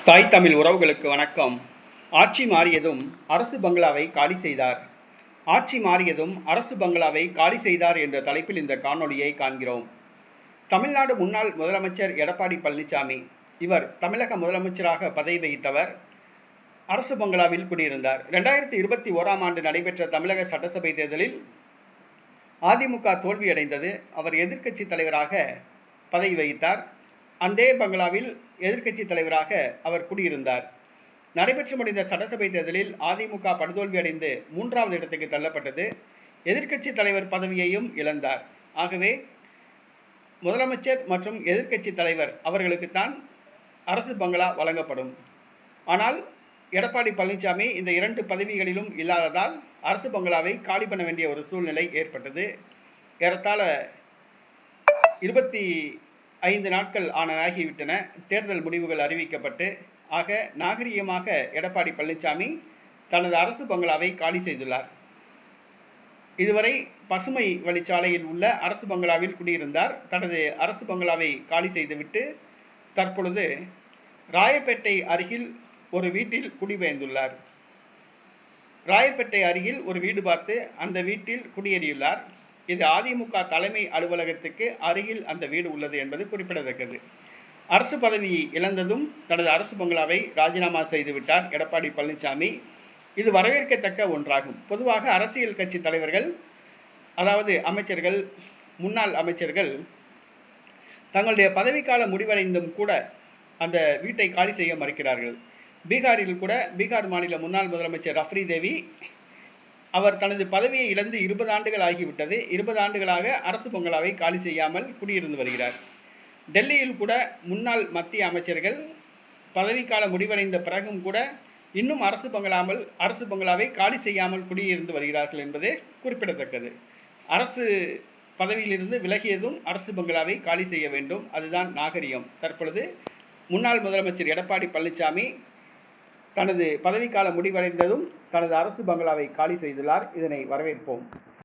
தாய் தமிழ் உறவுகளுக்கு வணக்கம். ஆட்சி மாறியதும் அரசு பங்களாவை காலி செய்தார். ஆட்சி மாறியதும் அரசு பங்களாவை காலி செய்தார் என்ற தலைப்பில் இந்த காணொளியை காண்கிறோம். தமிழ்நாடு முன்னாள் முதலமைச்சர் எடப்பாடி பழனிசாமி, இவர் தமிழக முதலமைச்சராக பதவி வகித்தவர். அரசு பங்களாவில் குடியிருந்தார். 2021ஆம் ஆண்டு நடைபெற்ற தமிழக சட்டசபை தேர்தலில் அதிமுக தோல்வியடைந்தது. அவர் எதிர்க்கட்சி தலைவராக பதவி வகித்தார். அதே பங்களாவில் எதிர்க்கட்சி தலைவராக அவர் குடியிருந்தார். நடைபெற்று முடிந்த சட்டசபை தேர்தலில் அதிமுக படுதோல்வி அடைந்து 3வது இடத்துக்கு தள்ளப்பட்டது. எதிர்க்கட்சி தலைவர் பதவியையும் இழந்தார். ஆகவே முதலமைச்சர் மற்றும் எதிர்க்கட்சி தலைவர் அவர்களுக்குத்தான் அரசு பங்களா வழங்கப்படும். ஆனால் எடப்பாடி பழனிசாமி இந்த 2 பதவிகளிலும் இல்லாததால் அரசு பங்களாவை காலி பண்ண வேண்டிய ஒரு சூழ்நிலை ஏற்பட்டது. ஏறத்தாழ 25 நாட்கள் ஆகிவிட்டன. தேர்தல் முடிவுகள் அறிவிக்கப்பட்டு. ஆக நாகரிகமாக எடப்பாடி பழனிசாமி தனது அரசு பங்களாவை காலி செய்துள்ளார். இதுவரை பசுமை வழிச்சாலையில் உள்ள அரசு பங்களாவில் குடியிருந்தார். தனது அரசு பங்களாவை காலி செய்துவிட்டு தற்பொழுது ராயப்பேட்டை அருகில் ஒரு வீட்டில் குடிபெயர்ந்துள்ளார். ராயப்பேட்டை அருகில் ஒரு வீடு பார்த்து அந்த வீட்டில் குடியேறியுள்ளார். இது அதிமுக தலைமை அலுவலகத்துக்கு அருகில் அந்த வீடு உள்ளது என்பது குறிப்பிடத்தக்கது. அரசு பதவி இழந்ததும் தனது அரசு பங்களாவை ராஜினாமா செய்துவிட்டார் எடப்பாடி பழனிசாமி. இது வரவேற்கத்தக்க ஒன்றாகும். பொதுவாக அரசியல் கட்சி தலைவர்கள், அதாவது அமைச்சர்கள், முன்னாள் அமைச்சர்கள் தங்களுடைய பதவிக்காலம் முடிவடைந்தும் கூட அந்த வீட்டை காலி செய்ய மறுக்கிறார்கள். பீகாரில் கூட பீகார் மாநில முன்னாள் முதலமைச்சர் ரஃப்ரி தேவி, அவர் தனது பதவியை இழந்து 20 ஆண்டுகள் ஆகிவிட்டது. 20 ஆண்டுகளாக அரசு பங்களாவை காலி செய்யாமல் குடியிருந்து வருகிறார். டெல்லியில் கூட முன்னாள் மத்திய அமைச்சர்கள் பதவிக்காலம் முடிவடைந்த பிறகும் கூட இன்னும் அரசு பங்களாவை காலி செய்யாமல் குடியிருந்து வருகிறார்கள் என்பது குறிப்பிடத்தக்கது. அரசு பதவியிலிருந்து விலகியதும் அரசு பங்களாவை காலி செய்ய வேண்டும். அதுதான் நாகரிகம். தற்பொழுது முன்னாள் முதலமைச்சர் எடப்பாடி பழனிசாமி தனது பதவிக்காலம் முடிவடைந்ததும் தனது அரசு பங்களாவை காலி செய்துள்ளார். இதனை வரவேற்போம்.